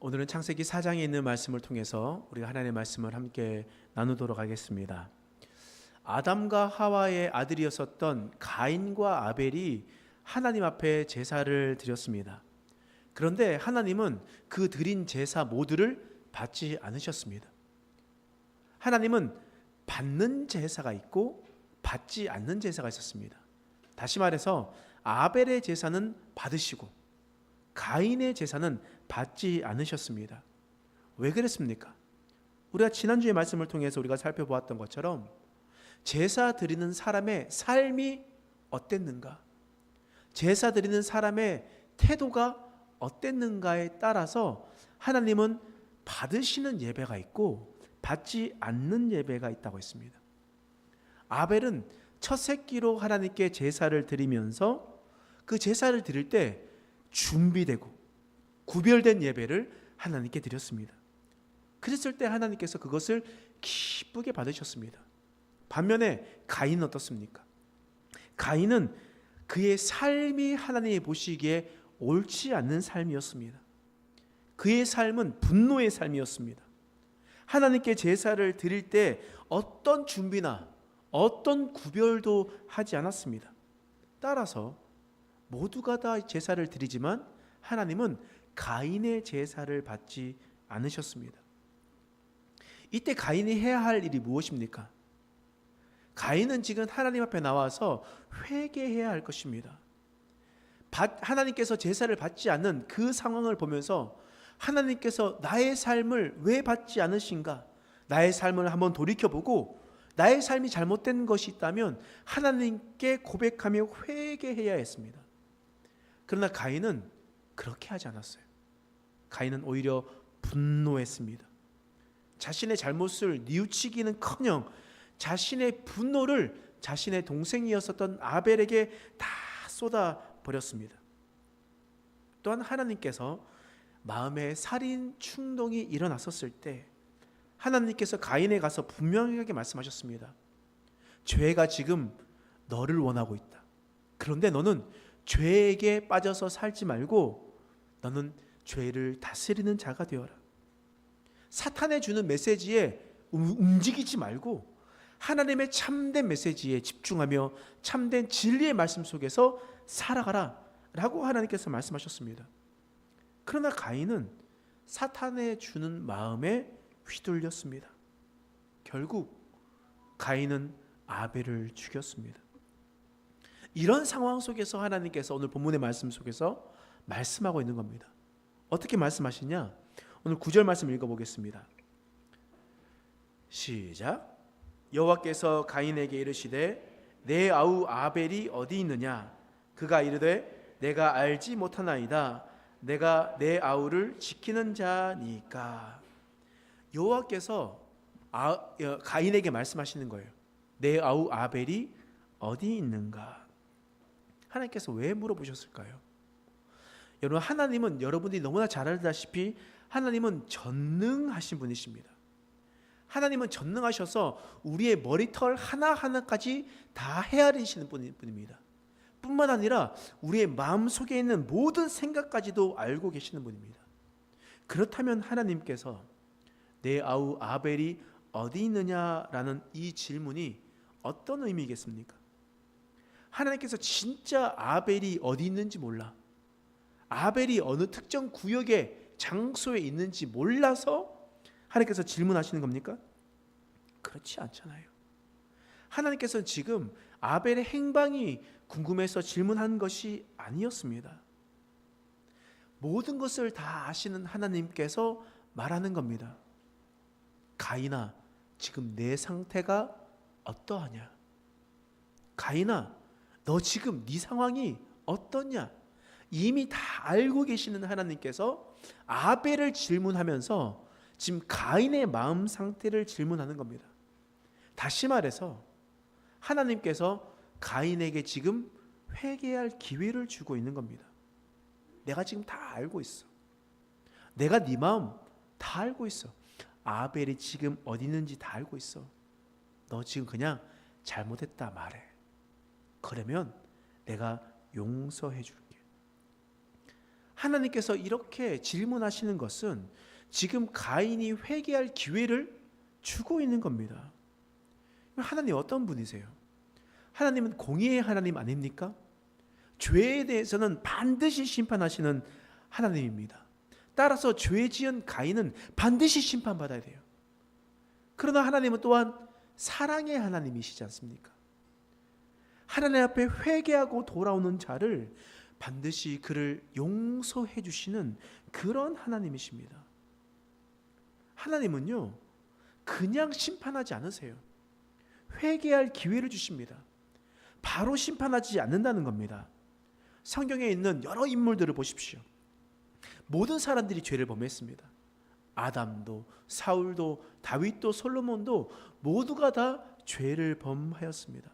오늘은 창세기 4장에 있는 말씀을 통해서 우리가 하나님의 말씀을 함께 나누도록 하겠습니다. 아담과 하와의 아들이었었던 가인과 아벨이 하나님 앞에 제사를 드렸습니다. 그런데 하나님은 그 드린 제사 모두를 받지 않으셨습니다. 하나님은 받는 제사가 있고 받지 않는 제사가 있었습니다. 다시 말해서 아벨의 제사는 받으시고 가인의 제사는 받지 않으셨습니다. 왜 그랬습니까? 우리가 지난주의 말씀을 통해서 우리가 살펴보았던 것처럼 제사 드리는 사람의 삶이 어땠는가, 제사 드리는 사람의 태도가 어땠는가에 따라서 하나님은 받으시는 예배가 있고 받지 않는 예배가 있다고 했습니다. 아벨은 첫 새끼로 하나님께 제사를 드리면서 그 제사를 드릴 때 준비되고 구별된 예배를 하나님께 드렸습니다. 그랬을 때 하나님께서 그것을 기쁘게 받으셨습니다. 반면에 가인은 어떻습니까? 가인은 그의 삶이 하나님이 보시기에 옳지 않는 삶이었습니다. 그의 삶은 분노의 삶이었습니다. 하나님께 제사를 드릴 때 어떤 준비나 어떤 구별도 하지 않았습니다. 따라서 모두가 다 제사를 드리지만 하나님은 가인의 제사를 받지 않으셨습니다. 이때 가인이 해야 할 일이 무엇입니까? 가인은 지금 하나님 앞에 나와서 회개해야 할 것입니다. 하나님께서 제사를 받지 않는 그 상황을 보면서 하나님께서 나의 삶을 왜 받지 않으신가? 나의 삶을 한번 돌이켜보고 나의 삶이 잘못된 것이 있다면 하나님께 고백하며 회개해야 했습니다. 그러나 가인은 그렇게 하지 않았어요. 가인은 오히려 분노했습니다. 자신의 잘못을 뉘우치기는커녕 자신의 분노를 자신의 동생이었었던 아벨에게 다 쏟아버렸습니다. 또한 하나님께서 마음에 살인 충동이 일어났었을 때 하나님께서 가인에 가서 분명하게 말씀하셨습니다. 죄가 지금 너를 원하고 있다. 그런데 너는 죄에게 빠져서 살지 말고 너는 죄를 다스리는 자가 되어라. 사탄의 주는 메시지에 움직이지 말고 하나님의 참된 메시지에 집중하며 참된 진리의 말씀 속에서 살아가라 라고 하나님께서 말씀하셨습니다. 그러나 가인은 사탄의 주는 마음에 휘둘렸습니다. 결국 가인은 아벨을 죽였습니다. 이런 상황 속에서 하나님께서 오늘 본문의 말씀 속에서 말씀하고 있는 겁니다. 어떻게 말씀하시냐? 오늘 9절 말씀 읽어보겠습니다. 시작. 여호와께서 가인에게 이르시되 내 아우 아벨이 어디 있느냐? 그가 이르되 내가 알지 못하나이다. 내가 내 아우를 지키는 자니까. 여호와께서 가인에게 말씀하시는 거예요. 내 아우 아벨이 어디 있는가? 하나님께서 왜 물어보셨을까요? 여러분, 하나님은 여러분들이 너무나 잘 알다시피 하나님은 전능하신 분이십니다. 하나님은 전능하셔서 우리의 머리털 하나하나까지 다 헤아리시는 분입니다. 뿐만 아니라 우리의 마음속에 있는 모든 생각까지도 알고 계시는 분입니다. 그렇다면 하나님께서 내 아우 아벨이 어디 있느냐라는 이 질문이 어떤 의미겠습니까? 하나님께서 진짜 아벨이 어디 있는지 몰라, 아벨이 어느 특정 구역의 장소에 있는지 몰라서 하나님께서 질문하시는 겁니까? 그렇지 않잖아요. 하나님께서는 지금 아벨의 행방이 궁금해서 질문한 것이 아니었습니다. 모든 것을 다 아시는 하나님께서 말하는 겁니다. 가인아, 지금 내 상태가 어떠하냐? 가인아, 너 지금 네 상황이 어떠냐? 이미 다 알고 계시는 하나님께서 아벨을 질문하면서 지금 가인의 마음 상태를 질문하는 겁니다. 다시 말해서 하나님께서 가인에게 지금 회개할 기회를 주고 있는 겁니다. 내가 지금 다 알고 있어. 내가 네 마음 다 알고 있어. 아벨이 지금 어디 있는지 다 알고 있어. 너 지금 그냥 잘못했다 말해. 그러면 내가 용서해 줄게. 하나님께서 이렇게 질문하시는 것은 지금 가인이 회개할 기회를 주고 있는 겁니다. 하나님 어떤 분이세요? 하나님은 공의의 하나님 아닙니까? 죄에 대해서는 반드시 심판하시는 하나님입니다. 따라서 죄 지은 가인은 반드시 심판받아야 돼요. 그러나 하나님은 또한 사랑의 하나님이시지 않습니까? 하나님 앞에 회개하고 돌아오는 자를 반드시 그를 용서해 주시는 그런 하나님이십니다. 하나님은요, 그냥 심판하지 않으세요. 회개할 기회를 주십니다. 바로 심판하지 않는다는 겁니다. 성경에 있는 여러 인물들을 보십시오. 모든 사람들이 죄를 범했습니다. 아담도, 사울도, 다윗도, 솔로몬도 모두가 다 죄를 범하였습니다.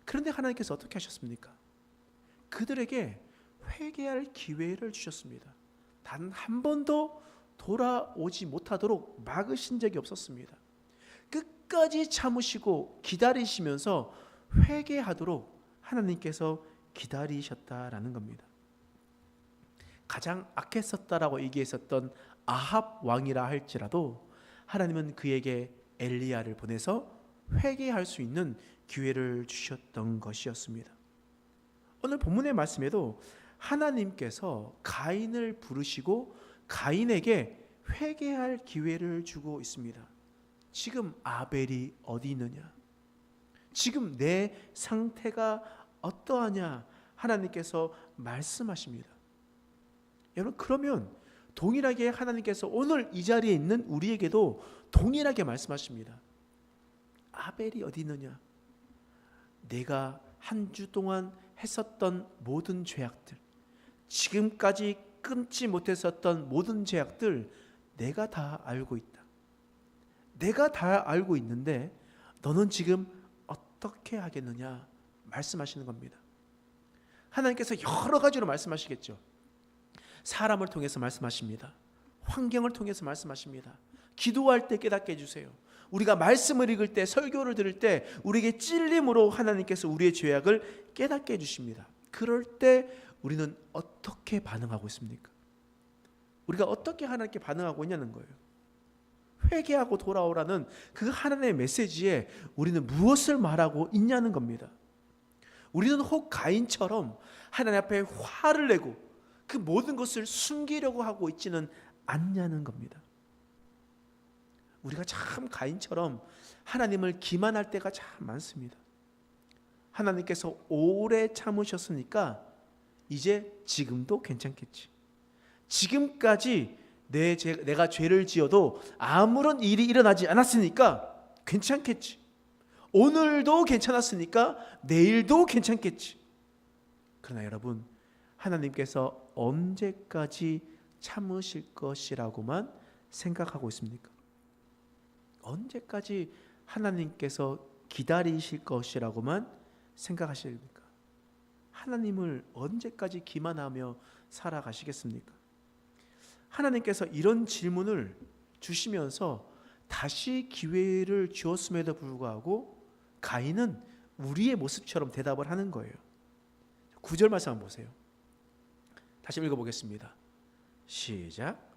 그런데 하나님께서 어떻게 하셨습니까? 그들에게 회개할 기회를 주셨습니다. 단 한 번도 돌아오지 못하도록 막으신 적이 없었습니다. 끝까지 참으시고 기다리시면서 회개하도록 하나님께서 기다리셨다라는 겁니다. 가장 악했었다라고 얘기했었던 아합 왕이라 할지라도 하나님은 그에게 엘리야를 보내서 회개할 수 있는 기회를 주셨던 것이었습니다. 오늘 본문의 말씀에도 하나님께서 가인을 부르시고 가인에게 회개할 기회를 주고 있습니다. 지금 아벨이 어디 있느냐? 지금 내 상태가 어떠하냐? 하나님께서 말씀하십니다. 여러분, 그러면 동일하게 하나님께서 오늘 이 자리에 있는 우리에게도 동일하게 말씀하십니다. 아벨이 어디 있느냐? 내가 한 주 동안 했었던 모든 죄악들, 지금까지 끊지 못했었던 모든 죄악들 내가 다 알고 있다. 내가 다 알고 있는데 너는 지금 어떻게 하겠느냐 말씀하시는 겁니다. 하나님께서 여러 가지로 말씀하시겠죠. 사람을 통해서 말씀하십니다. 환경을 통해서 말씀하십니다. 기도할 때 깨닫게 해주세요. 우리가 말씀을 읽을 때, 설교를 들을 때 우리에게 찔림으로 하나님께서 우리의 죄악을 깨닫게 해주십니다. 그럴 때 우리는 어떻게 반응하고 있습니까? 우리가 어떻게 하나님께 반응하고 있냐는 거예요. 회개하고 돌아오라는 그 하나님의 메시지에 우리는 무엇을 말하고 있냐는 겁니다. 우리는 혹 가인처럼 하나님 앞에 화를 내고 그 모든 것을 숨기려고 하고 있지는 않냐는 겁니다. 우리가 참 가인처럼 하나님을 기만할 때가 참 많습니다. 하나님께서 오래 참으셨으니까 이제 지금도 괜찮겠지. 지금까지 내가 죄를 지어도 아무런 일이 일어나지 않았으니까 괜찮겠지. 오늘도 괜찮았으니까 내일도 괜찮겠지. 그러나 여러분, 하나님께서 언제까지 참으실 것이라고만 생각하고 있습니까? 언제까지 하나님께서 기다리실 것이라고만 생각하십니까? 하나님을 언제까지 기만하며 살아가시겠습니까? 하나님께서 이런 질문을 주시면서 다시 기회를 주었음에도 불구하고 가인은 우리의 모습처럼 대답을 하는 거예요. 9절 말씀 한번 보세요. 다시 읽어보겠습니다. 시작.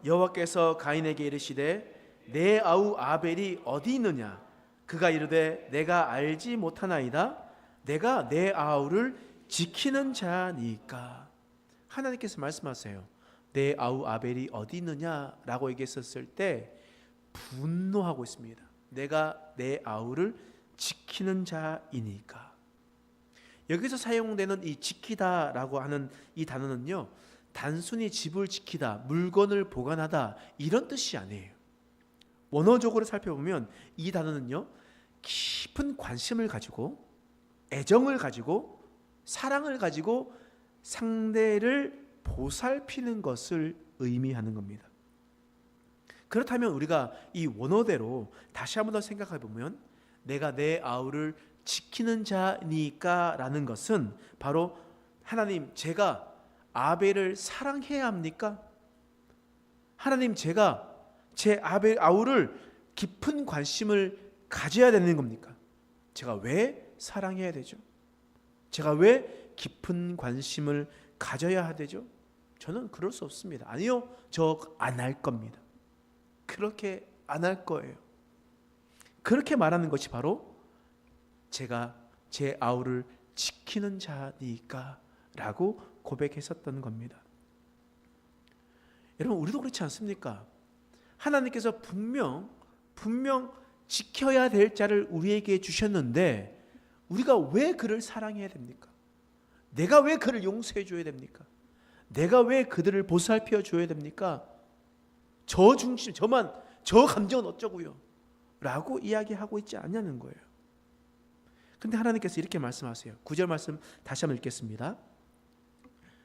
여호와께서 가인에게 이르시되 내 아우 아벨이 어디 있느냐? 그가 이르되 내가 알지 못하나이다. 내가 내 아우를 지키는 자니까. 하나님께서 말씀하세요. 내 아우 아벨이 어디 있느냐라고 얘기했었을 때 분노하고 있습니다. 내가 내 아우를 지키는 자이니까. 여기서 사용되는 이 지키다라고 하는 이 단어는요, 단순히 집을 지키다, 물건을 보관하다 이런 뜻이 아니에요. 원어적으로 살펴보면 이 단어는요, 깊은 관심을 가지고 애정을 가지고 사랑을 가지고 상대를 보살피는 것을 의미하는 겁니다. 그렇다면 우리가 이 원어대로 다시 한번 더 생각해 보면 내가 내 아우를 지키는 자니까 라는 것은 바로 하나님, 제가 아벨을 사랑해야 합니까? 하나님, 제가 제 아우를 깊은 관심을 가져야 되는 겁니까? 제가 왜 사랑해야 되죠? 제가 왜 깊은 관심을 가져야 되죠? 저는 그럴 수 없습니다. 아니요, 저 안 할 겁니다. 그렇게 안 할 거예요. 그렇게 말하는 것이 바로 제가 제 아우를 지키는 자니까 라고 고백했었던 겁니다. 여러분, 우리도 그렇지 않습니까? 하나님께서 분명 지켜야 될 자를 우리에게 주셨는데 우리가 왜 그를 사랑해야 됩니까? 내가 왜 그를 용서해 줘야 됩니까? 내가 왜 그들을 보살펴 줘야 됩니까? 저 중심, 저 감정은 어쩌고요? 라고 이야기하고 있지 않냐는 거예요. 근데 하나님께서 이렇게 말씀하세요. 9절 말씀 다시 한번 읽겠습니다.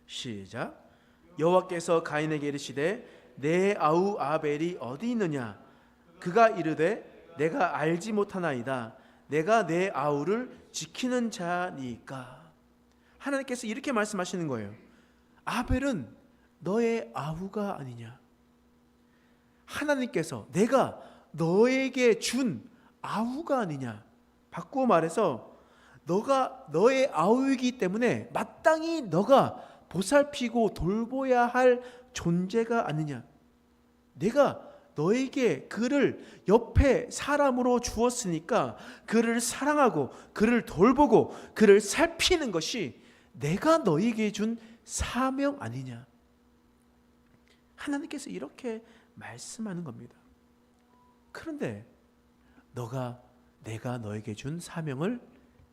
시작. 여호와께서 가인에게 이르시되 내 아우 아벨이 어디 있느냐? 그가 이르되 내가 알지 못하나이다. 내가 내 아우를 지키는 자니까. 하나님께서 이렇게 말씀하시는 거예요. 아벨은 너의 아우가 아니냐? 하나님께서 내가 너에게 준 아우가 아니냐? 바꾸어 말해서 너가 너의 아우이기 때문에 마땅히 너가 보살피고 돌보아야 할 존재가 아니냐? 내가 너에게 그를 옆에 사람으로 주었으니까 그를 사랑하고 그를 돌보고 그를 살피는 것이 내가 너에게 준 사명 아니냐? 하나님께서 이렇게 말씀하는 겁니다. 그런데 내가 너에게 준 사명을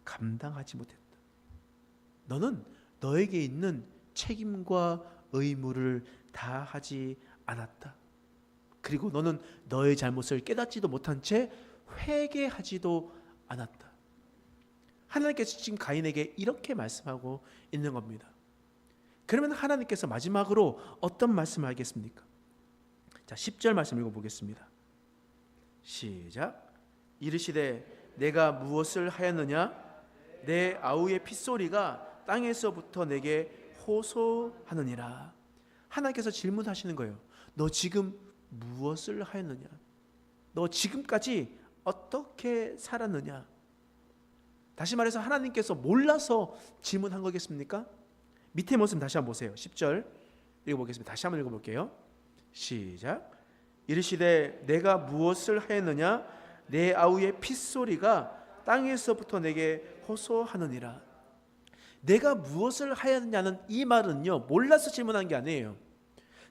감당하지 못했다. 너는 너에게 있는 책임과 의무를 다하지 않았다. 그리고 너는 너의 잘못을 깨닫지도 못한 채 회개하지도 않았다. 하나님께서 지금 가인에게 이렇게 말씀하고 있는 겁니다. 그러면 하나님께서 마지막으로 어떤 말씀을 하겠습니까? 자, 10절 말씀 읽어보겠습니다. 시작. 이르시되 내가 무엇을 하였느냐? 내 아우의 핏소리가 땅에서부터 내게 호소하느니라. 하나님께서 질문하시는 거예요. 너 지금 무엇을 하였느냐? 너 지금까지 어떻게 살았느냐? 다시 말해서 하나님께서 몰라서 질문한 거겠습니까? 밑에 모습 다시 한번 보세요. 10절 읽어보겠습니다. 다시 한번 읽어볼게요. 시작. 이르시되 내가 무엇을 하였느냐? 내 아우의 핏소리가 땅에서부터 내게 호소하느니라. 내가 무엇을 하였느냐는 이 말은요, 몰라서 질문한 게 아니에요.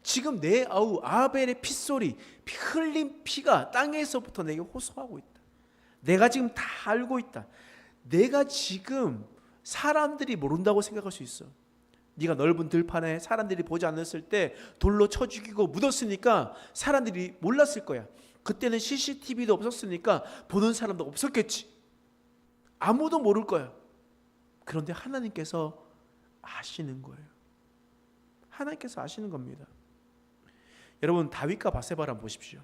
지금 내 아우 아벨의 핏소리, 흘린 피가 땅에서부터 내게 호소하고 있다. 내가 지금 다 알고 있다. 내가 지금 사람들이 모른다고 생각할 수 있어. 네가 넓은 들판에 사람들이 보지 않았을 때 돌로 쳐 죽이고 묻었으니까 사람들이 몰랐을 거야. 그때는 CCTV도 없었으니까 보는 사람도 없었겠지. 아무도 모를 거야. 그런데 하나님께서 아시는 거예요. 하나님께서 아시는 겁니다. 여러분, 다윗과 바세바를 한번 보십시오.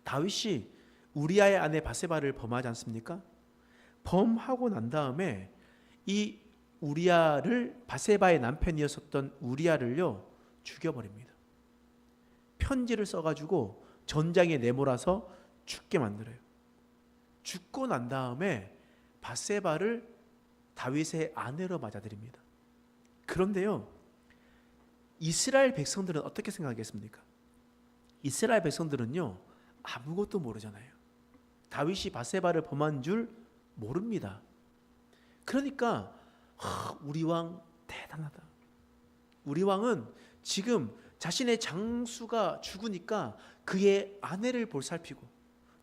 다윗이 우리아의 아내 바세바를 범하지 않습니까? 범하고 난 다음에 이 우리아를, 바세바의 남편이었었던 우리아를요 죽여버립니다. 편지를 써가지고 전장에 내몰아서 죽게 만들어요. 죽고 난 다음에 바세바를 다윗의 아내로 맞아들입니다. 그런데요, 이스라엘 백성들은 어떻게 생각하겠습니까? 이스라엘 백성들은요 아무것도 모르잖아요. 다윗이 바세바를 범한 줄 모릅니다. 그러니까 우리 왕 대단하다. 우리 왕은 지금 자신의 장수가 죽으니까 그의 아내를 보살피고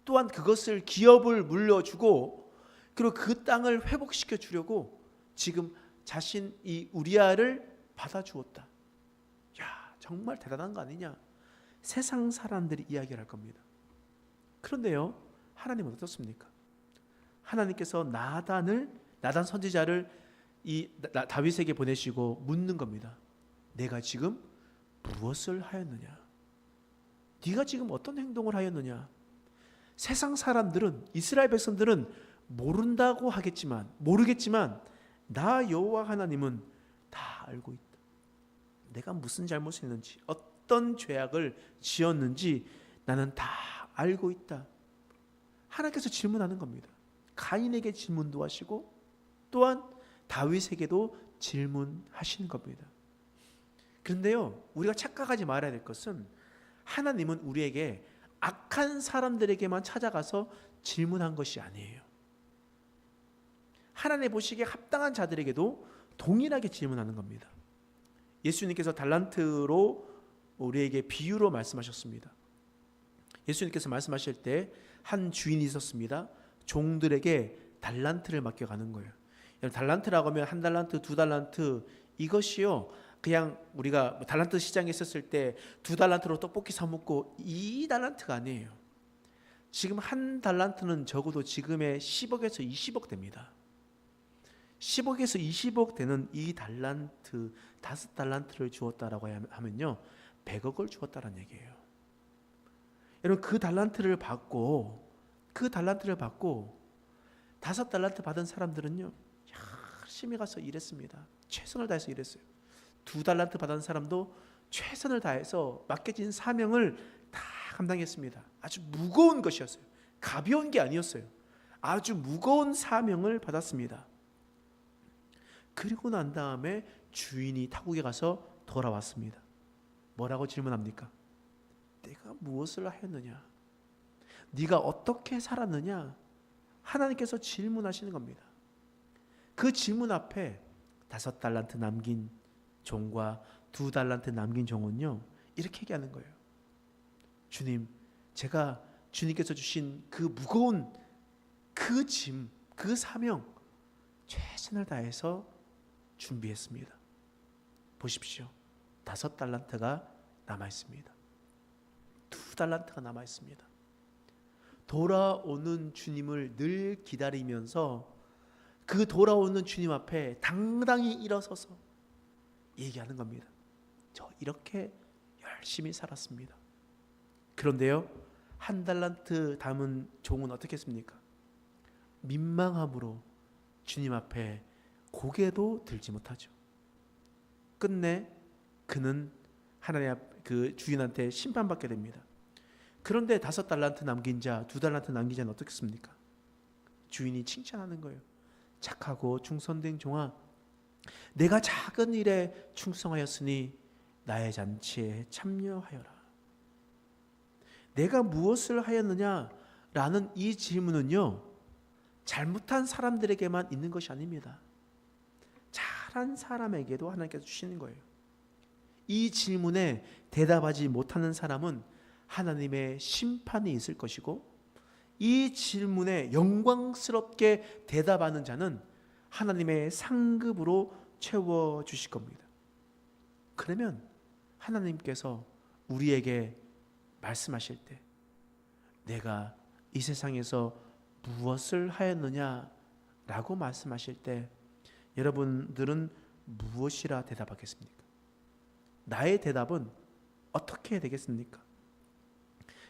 또한 그것을 기업을 물려주고 그리고 그 땅을 회복시켜 주려고 지금 자신 이 우리아를 받아주었다. 야, 정말 대단한 거 아니냐? 세상 사람들이 이야기를 할 겁니다. 그런데요, 하나님은 어떻습니까? 하나님께서 나단 선지자를 이 다윗에게 보내시고 묻는 겁니다. 내가 지금 무엇을 하였느냐? 네가 지금 어떤 행동을 하였느냐? 세상 사람들은, 이스라엘 백성들은 모른다고 모르겠지만 나 여호와 하나님은 다 알고 있다. 내가 무슨 잘못을 했는지, 어떤 죄악을 지었는지 나는 다 알고 있다. 하나님께서 질문하는 겁니다. 가인에게 질문도 하시고 또한 다윗에게도 질문하시는 겁니다. 그런데요, 우리가 착각하지 말아야 될 것은 하나님은 우리에게 악한 사람들에게만 찾아가서 질문한 것이 아니에요. 하나님 보시기에 합당한 자들에게도 동일하게 질문하는 겁니다. 예수님께서 달란트로 우리에게 비유로 말씀하셨습니다. 예수님께서 말씀하실 때 한 주인이 있었습니다. 종들에게 달란트를 맡겨가는 거예요. 달란트라고 하면 한 달란트, 두 달란트, 이것이요, 그냥 우리가 달란트 시장에 있었을 때 두 달란트로 떡볶이 사 먹고 이 달란트가 아니에요. 지금 한 달란트는 적어도 지금의 10억에서 20억 됩니다. 10억에서 20억 되는 이 달란트, 5달란트를 주었다라고 하면요, 100억을 주었다는 얘기예요. 여러분, 그 달란트를 받고 5달란트 받은 사람들은요, 열심히 가서 일했습니다. 최선을 다해서 일했어요. 2달란트 받은 사람도 최선을 다해서 맡겨진 사명을 다 감당했습니다. 아주 무거운 것이었어요. 가벼운 게 아니었어요. 아주 무거운 사명을 받았습니다. 그리고 난 다음에 주인이 타국에 가서 돌아왔습니다. 뭐라고 질문합니까? 내가 무엇을 하였느냐? 네가 어떻게 살았느냐? 하나님께서 질문하시는 겁니다. 그 질문 앞에 5달란트 남긴 종과 2달란트 남긴 종은요, 이렇게 얘기하는 거예요. 주님, 제가 주님께서 주신 그 무거운 그 짐, 그 사명 최선을 다해서 준비했습니다. 보십시오. 5달란트가 남아 있습니다. 2달란트가 남아 있습니다. 돌아오는 주님을 늘 기다리면서 그 돌아오는 주님 앞에 당당히 일어서서 얘기하는 겁니다. 저 이렇게 열심히 살았습니다. 그런데요, 1달란트 담은 종은 어떻게 했습니까? 민망함으로 주님 앞에 고개도 들지 못하죠. 끝내 그는 하나님 앞 그 주인한테 심판받게 됩니다. 그런데 5달란트 남긴 자, 2달란트 남긴 자는 어떻겠습니까? 주인이 칭찬하는 거예요. 착하고 충성된 종아, 내가 작은 일에 충성하였으니 나의 잔치에 참여하여라. 내가 무엇을 하였느냐라는 이 질문은요, 잘못한 사람들에게만 있는 것이 아닙니다. 잘한 사람에게도 하나님께서 주시는 거예요. 이 질문에 대답하지 못하는 사람은 하나님의 심판이 있을 것이고, 이 질문에 영광스럽게 대답하는 자는 하나님의 상급으로 채워주실 겁니다. 그러면 하나님께서 우리에게 말씀하실 때 내가 이 세상에서 무엇을 하였느냐라고 말씀하실 때 여러분들은 무엇이라 대답하겠습니까? 나의 대답은 어떻게 되겠습니까?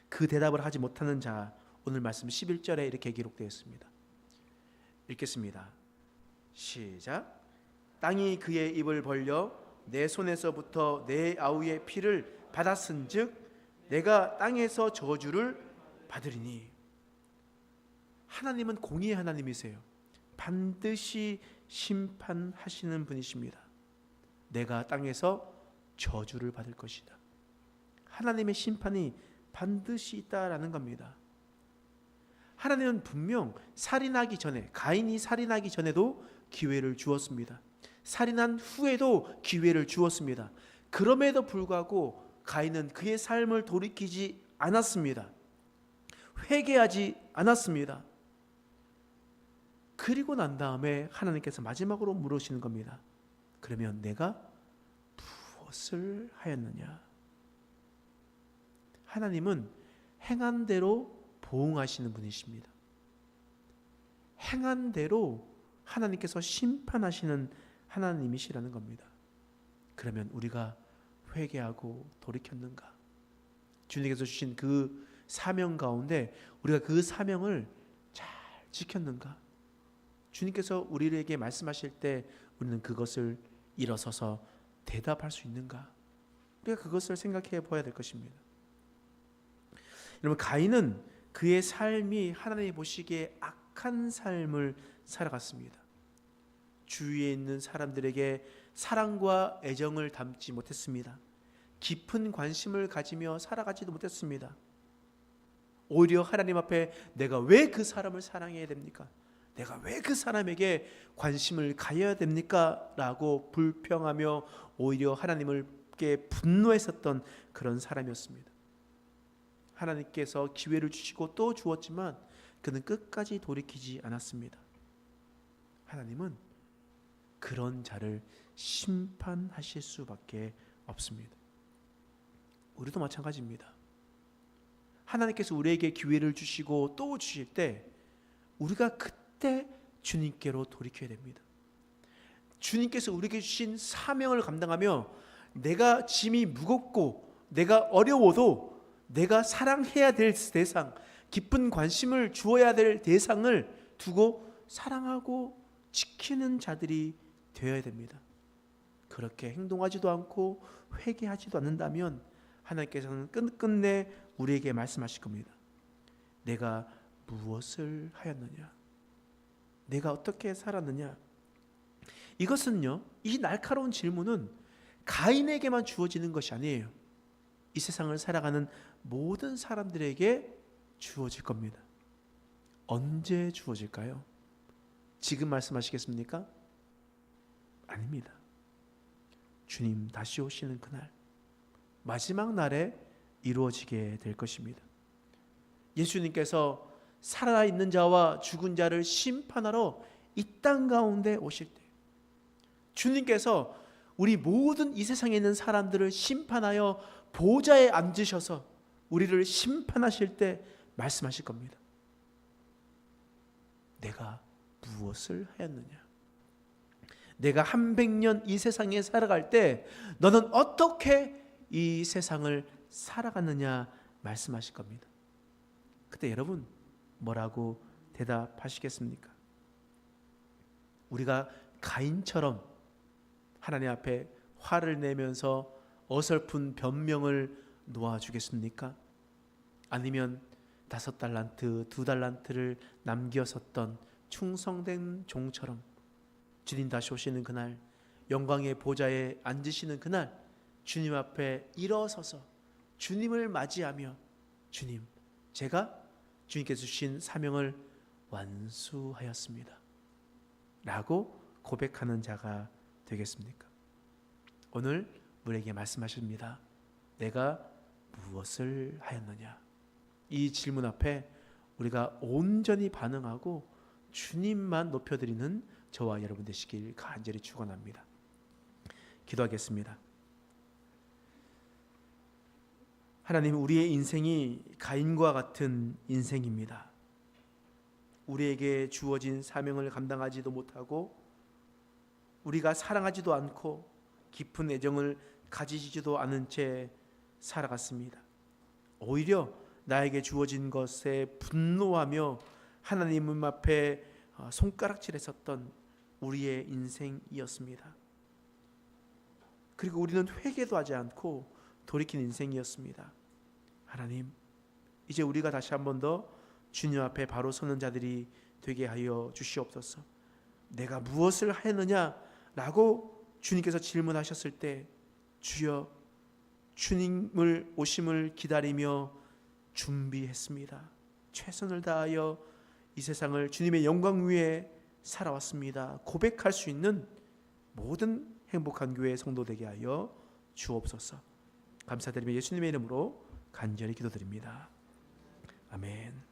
그 대답을 하지 못하는 자, 오늘 말씀 11절에 이렇게 기록되어 있습니다. 읽겠습니다. 시작. 땅이 그의 입을 벌려 내 손에서부터 내 아우의 피를 받았은즉 내가 땅에서 저주를 받으리니. 하나님은 공의의 하나님이세요. 반드시 심판하시는 분이십니다. 내가 땅에서 저주를 받을 것이다. 하나님의 심판이 반드시 있다라는 겁니다. 하나님은 분명 살인하기 전에, 가인이 살인하기 전에도 기회를 주었습니다. 살인한 후에도 기회를 주었습니다. 그럼에도 불구하고 가인은 그의 삶을 돌이키지 않았습니다. 회개하지 않았습니다. 그리고 난 다음에 하나님께서 마지막으로 물으시는 겁니다. 그러면 내가 무엇을 하였느냐? 하나님은 행한 대로 보응하시는 분이십니다. 행한 대로 하나님께서 심판하시는 하나님이시라는 겁니다. 그러면 우리가 회개하고 돌이켰는가? 주님께서 주신 그 사명 가운데 우리가 그 사명을 잘 지켰는가? 주님께서 우리에게 말씀하실 때 우리는 그것을 일어서서 대답할 수 있는가? 우리가 그것을 생각해 보아야 될 것입니다. 여러분, 가인은 그의 삶이 하나님이 보시기에 악한 삶을 살아갔습니다. 주위에 있는 사람들에게 사랑과 애정을 담지 못했습니다. 깊은 관심을 가지며 살아가지도 못했습니다. 오히려 하나님 앞에 내가 왜 그 사람을 사랑해야 됩니까? 내가 왜 그 사람에게 관심을 가져야 됩니까? 라고 불평하며 오히려 하나님께 분노했었던 그런 사람이었습니다. 하나님께서 기회를 주시고 또 주었지만 그는 끝까지 돌이키지 않았습니다. 하나님은 그런 자를 심판하실 수밖에 없습니다. 우리도 마찬가지입니다. 하나님께서 우리에게 기회를 주시고 또 주실 때 우리가 그때 주님께로 돌이켜야 됩니다. 주님께서 우리에게 주신 사명을 감당하며 내가 짐이 무겁고 내가 어려워도 내가 사랑해야 될 대상, 깊은 관심을 주어야 될 대상을 두고 사랑하고 지키는 자들이 되어야 됩니다. 그렇게 행동하지도 않고 회개하지도 않는다면 하나님께서는 끝끝내 우리에게 말씀하실 겁니다. 내가 무엇을 하였느냐? 내가 어떻게 살았느냐? 이것은요, 이 날카로운 질문은 가인에게만 주어지는 것이 아니에요. 이 세상을 살아가는 모든 사람들에게 주어질 겁니다. 언제 주어질까요? 지금 말씀하시겠습니까? 아닙니다. 주님 다시 오시는 그날, 마지막 날에 이루어지게 될 것입니다. 예수님께서 살아있는 자와 죽은 자를 심판하러 이 땅 가운데 오실 때, 주님께서 우리 모든 이 세상에 있는 사람들을 심판하여 보좌에 앉으셔서 우리를 심판하실 때 말씀하실 겁니다. 내가 무엇을 하였느냐? 내가 100년 이 세상에 살아갈 때 너는 어떻게 이 세상을 살아갔느냐 말씀하실 겁니다. 그때 여러분 뭐라고 대답하시겠습니까? 우리가 가인처럼 하나님 앞에 화를 내면서 어설픈 변명을 놓아주겠습니까? 아니면 5달란트, 2달란트를 남겼었던 충성된 종처럼 주님 다시 오시는 그날, 영광의 보좌에 앉으시는 그날 주님 앞에 일어서서 주님을 맞이하며 주님, 제가 주님께서 주신 사명을 완수하였습니다 라고 고백하는 자가 되겠습니까? 오늘 우리에게 말씀하십니다. 내가 무엇을 하였느냐? 이 질문 앞에 우리가 온전히 반응하고 주님만 높여드리는 저와 여러분 되시길 간절히 축원합니다. 기도하겠습니다. 하나님, 우리의 인생이 가인과 같은 인생입니다. 우리에게 주어진 사명을 감당하지도 못하고 우리가 사랑하지도 않고 깊은 애정을 가지지도 않은 채 살아갔습니다. 오히려 나에게 주어진 것에 분노하며 하나님 앞에 손가락질했었던 우리의 인생이었습니다. 그리고 우리는 회개도 하지 않고 돌이킨 인생이었습니다. 하나님, 이제 우리가 다시 한 번 더 주님 앞에 바로 서는 자들이 되게 하여 주시옵소서. 내가 무엇을 하였느냐라고 주님께서 질문하셨을 때 주여, 주님을 오심을 기다리며 준비했습니다. 최선을 다하여 이 세상을 주님의 영광 위에 살아왔습니다. 고백할 수 있는 모든 행복한 교회 성도 되게 하여 주옵소서. 감사드리며 예수님의 이름으로 간절히 기도드립니다. 아멘.